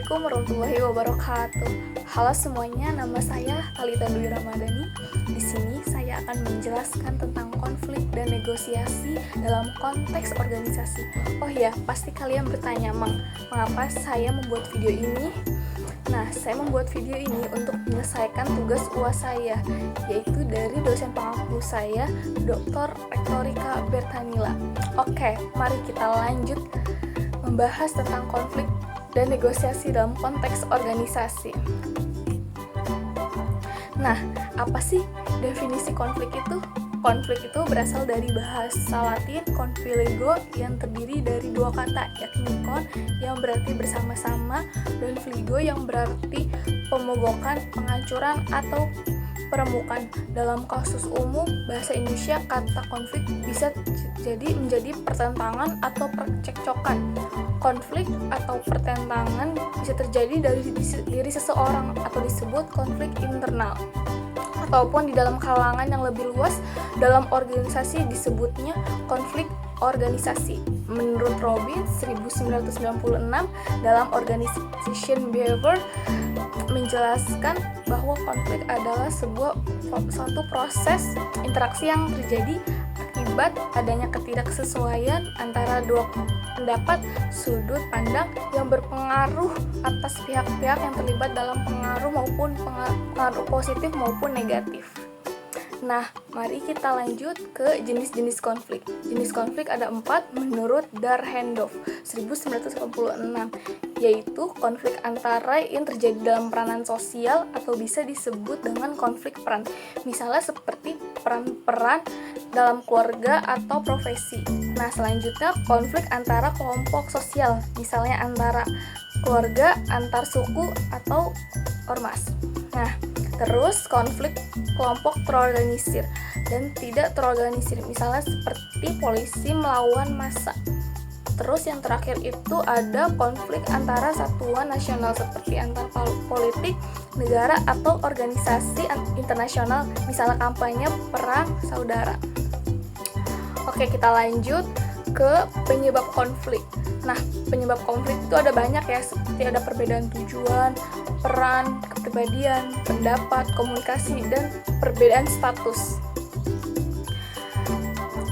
Assalamualaikum warahmatullahi wabarakatuh. Halo semuanya, nama saya Thalita Dwi Ramadhani. Di sini saya akan menjelaskan tentang konflik dan negosiasi dalam konteks organisasi. Oh ya, pasti kalian bertanya, mengapa saya membuat video ini? Nah, saya membuat video ini untuk menyelesaikan tugas UAS saya, yaitu dari dosen pengampu saya, Dr. Rektorika Bertanila. Oke, mari kita lanjut membahas tentang konflik dan negosiasi dalam konteks organisasi. Nah, apa sih definisi konflik itu? Konflik itu berasal dari bahasa Latin confligo yang terdiri dari dua kata, yakni con yang berarti bersama-sama dan fligo yang berarti pemogokan, penghancuran, atau peremukan. Dalam kasus umum bahasa Indonesia, kata konflik bisa menjadi pertentangan atau percekcokan. Konflik atau pertentangan bisa terjadi dari diri seseorang atau disebut konflik internal, ataupun di dalam kalangan yang lebih luas dalam organisasi disebutnya konflik organisasi. Menurut Robbins 1996 dalam Organization Behavior menjelaskan bahwa konflik adalah suatu proses interaksi yang terjadi akibat adanya ketidaksesuaian antara dua pendapat sudut pandang yang berpengaruh atas pihak-pihak yang terlibat dalam pengaruh positif maupun negatif. Nah, mari kita lanjut ke jenis-jenis konflik. Jenis konflik ada 4 menurut Dahrendorf 1986, yaitu konflik antara yang terjadi dalam peranan sosial atau bisa disebut dengan konflik peran. Misalnya seperti peran-peran dalam keluarga atau profesi. Nah, selanjutnya konflik antara kelompok sosial, misalnya antara keluarga, antar suku, atau ormas. Nah, terus konflik kelompok terorganisir dan tidak terorganisir, misalnya seperti polisi melawan massa. Terus yang terakhir itu ada konflik antara satuan nasional seperti antar politik, negara, atau organisasi internasional, misalnya kampanye perang saudara. Oke, kita lanjut ke penyebab konflik. Nah, penyebab konflik itu ada banyak ya, seperti ada perbedaan tujuan, peran, kepribadian, pendapat, komunikasi, dan perbedaan status.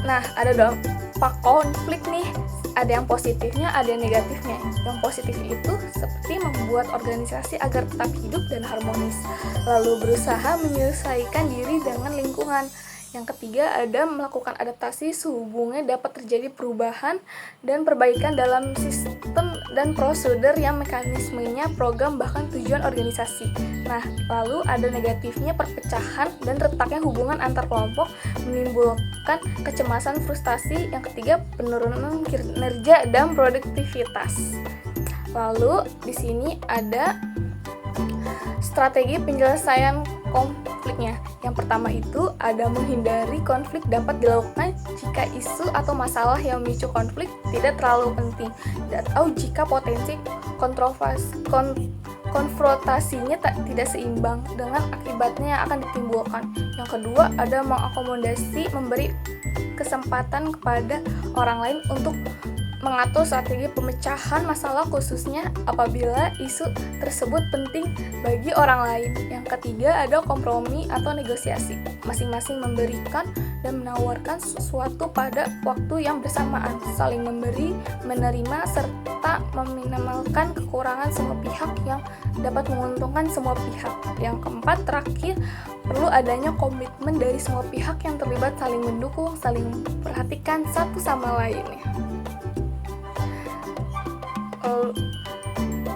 Nah, ada dampak konflik nih, ada yang positifnya, ada yang negatifnya. Yang positif itu seperti membuat organisasi agar tetap hidup dan harmonis, lalu berusaha menyelesaikan diri dengan lingkungan. Yang ketiga ada melakukan adaptasi sehubungnya dapat terjadi perubahan dan perbaikan dalam sistem dan prosedur yang mekanismenya, program, bahkan tujuan organisasi. Nah, lalu ada negatifnya perpecahan dan retaknya hubungan antar kelompok, menimbulkan kecemasan, frustasi. Yang ketiga penurunan kinerja dan produktivitas. Lalu di sini ada strategi penyelesaian konfliknya. Yang pertama itu ada menghindari konflik dapat dilakukan jika isu atau masalah yang memicu konflik tidak terlalu penting atau jika potensi konfrontasinya tidak seimbang dengan akibatnya yang akan ditimbulkan. Yang kedua ada mengakomodasi, memberi kesempatan kepada orang lain untuk mengatur strategi pemecahan masalah khususnya apabila isu tersebut penting bagi orang lain. Yang ketiga ada kompromi atau negosiasi. Masing-masing memberikan dan menawarkan sesuatu pada waktu yang bersamaan, saling memberi, menerima, serta meminimalkan kekurangan semua pihak yang dapat menguntungkan semua pihak. Yang keempat terakhir perlu adanya komitmen dari semua pihak yang terlibat, saling mendukung, saling memperhatikan satu sama lainnya.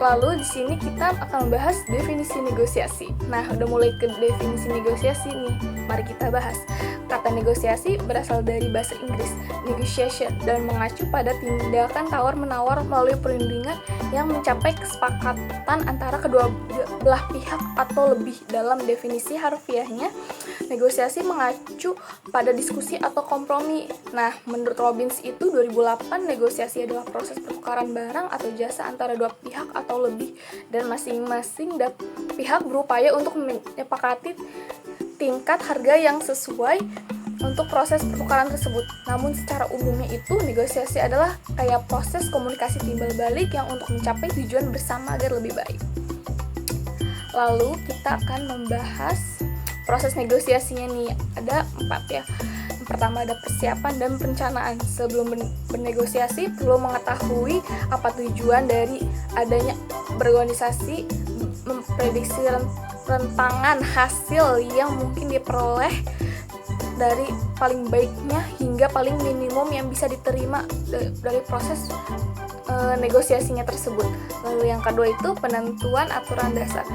Lalu di sini kita akan membahas definisi negosiasi. Nah, udah mulai ke definisi negosiasi nih. Mari kita bahas. Kata negosiasi berasal dari bahasa Inggris negotiation dan mengacu pada tindakan tawar-menawar melalui perundingan yang mencapai kesepakatan antara kedua belah pihak atau lebih. Dalam definisi harfiahnya, negosiasi mengacu pada diskusi atau kompromi. Nah, menurut Robbins itu 2008 negosiasi adalah proses pertukaran barang atau jasa antara dua pihak atau lebih dan masing-masing pihak berupaya untuk menyepakati tingkat harga yang sesuai untuk proses pertukaran tersebut. Namun secara umumnya itu negosiasi adalah kayak proses komunikasi timbal balik yang untuk mencapai tujuan bersama agar lebih baik. Lalu kita akan membahas proses negosiasinya nih. Ada 4 ya. Yang pertama ada persiapan dan perencanaan. Sebelum bernegosiasi perlu mengetahui apa tujuan dari adanya berorganisasi, memprediksi rentangan hasil yang mungkin diperoleh dari paling baiknya hingga paling minimum yang bisa diterima dari proses negosiasinya tersebut. Lalu yang kedua itu penentuan aturan dasar.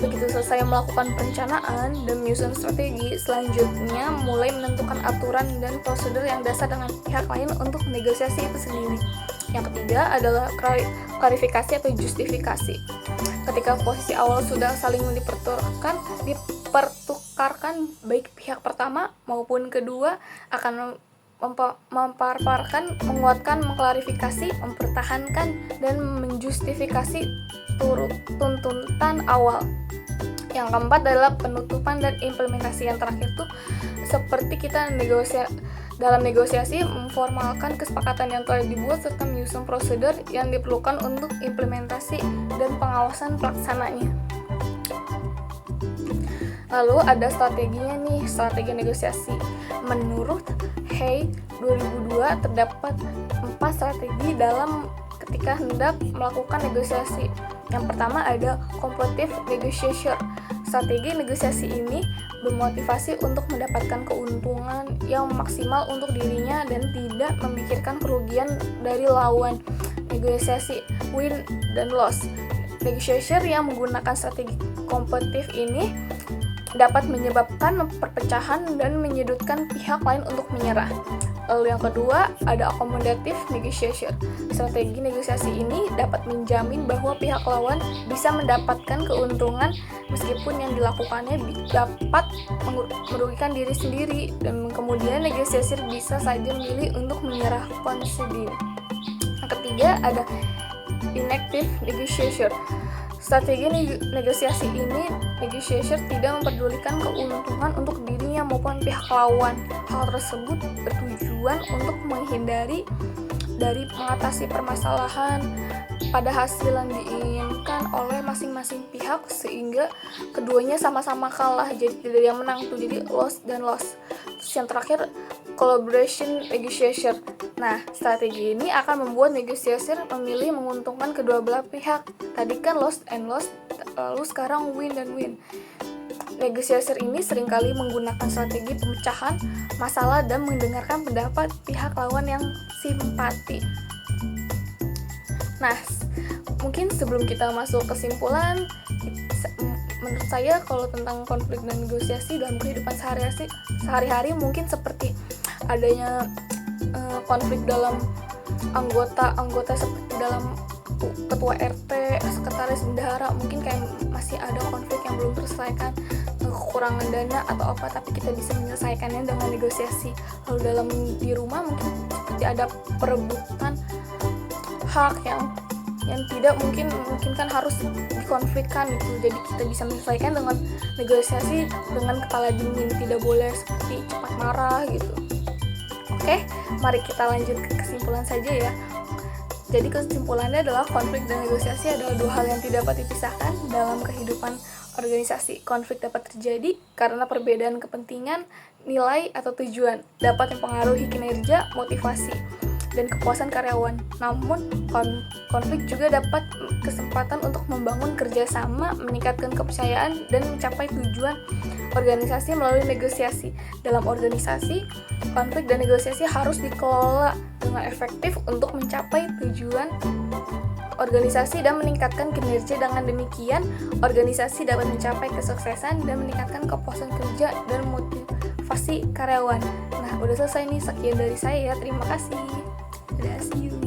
Begitu selesai melakukan perencanaan dan menyusun strategi, selanjutnya mulai menentukan aturan dan prosedur yang dasar dengan pihak lain untuk negosiasi itu sendiri. Yang ketiga adalah klarifikasi atau justifikasi. Ketika posisi awal sudah saling dipertukarkan baik pihak pertama maupun kedua akan memaparkan, menguatkan, mengklarifikasi, mempertahankan, dan menjustifikasi tuntutan awal. Yang keempat adalah penutupan dan implementasi. Yang terakhir tuh seperti kita dalam negosiasi memformalkan kesepakatan yang telah dibuat serta menyusun prosedur yang diperlukan untuk implementasi dan pengawasan pelaksananya. Lalu ada strateginya nih, strategi negosiasi. Menurut Hay 2002 terdapat 4 strategi dalam ketika hendak melakukan negosiasi. Yang pertama ada competitive negotiation. Strategi negosiasi ini bermotivasi untuk mendapatkan keuntungan yang maksimal untuk dirinya dan tidak memikirkan kerugian dari lawan. Negosiasi win dan loss. Negotiator yang menggunakan strategi kompetitif ini dapat menyebabkan perpecahan dan menyudutkan pihak lain untuk menyerah. Lalu yang kedua, ada accommodative negotiation. Strategi negosiasi ini dapat menjamin bahwa pihak lawan bisa mendapatkan keuntungan meskipun yang dilakukannya dapat merugikan diri sendiri, dan kemudian negosiator bisa saja memilih untuk menyerah conceding. Yang ketiga, ada inactive negotiation. Strategi negosiasi ini, negosiator tidak memperdulikan keuntungan untuk dirinya maupun pihak lawan. Hal tersebut bertujuan untuk menghindari dari mengatasi permasalahan pada hasil yang diinginkan oleh masing-masing pihak sehingga keduanya sama-sama kalah, jadi tidak ada yang menang tuh, jadi loss dan loss. Terus yang terakhir, collaboration negotiation. Nah, strategi ini akan membuat negosiator memilih menguntungkan kedua belah pihak. Tadi kan loss and loss, lalu sekarang win dan win. Negosiator ini seringkali menggunakan strategi pemecahan masalah dan mendengarkan pendapat pihak lawan yang simpati. Nah, mungkin sebelum kita masuk kesimpulan, menurut saya kalau tentang konflik dan negosiasi dalam kehidupan sehari-hari mungkin seperti adanya konflik dalam anggota seperti dalam ketua RT, sekretaris bendahara, mungkin kayak masih ada konflik yang belum terselesaikan, kekurangan dana atau apa, tapi kita bisa menyelesaikannya dengan negosiasi. Lalu dalam di rumah mungkin seperti ada perebutan hak yang tidak mungkin kan harus dikonflikkan gitu. Jadi kita bisa menyelesaikan dengan negosiasi dengan kepala dingin, tidak boleh seperti cepat marah gitu. Oke, mari kita lanjut ke kesimpulan saja ya. Jadi kesimpulannya adalah konflik dan negosiasi adalah dua hal yang tidak dapat dipisahkan dalam kehidupan organisasi. Konflik dapat terjadi karena perbedaan kepentingan, nilai, atau tujuan dapat mempengaruhi kinerja, motivasi, dan kepuasan karyawan. Namun, konflik juga dapat kesempatan untuk membangun kerjasama, meningkatkan kepercayaan, dan mencapai tujuan organisasi melalui negosiasi. Dalam organisasi, konflik dan negosiasi harus dikelola dengan efektif untuk mencapai tujuan organisasi dan meningkatkan kinerja. Dengan demikian, organisasi dapat mencapai kesuksesan dan meningkatkan kepuasan kerja dan motivasi karyawan. Nah, udah selesai nih, sekian dari saya. Terima kasih. Dadah, see you.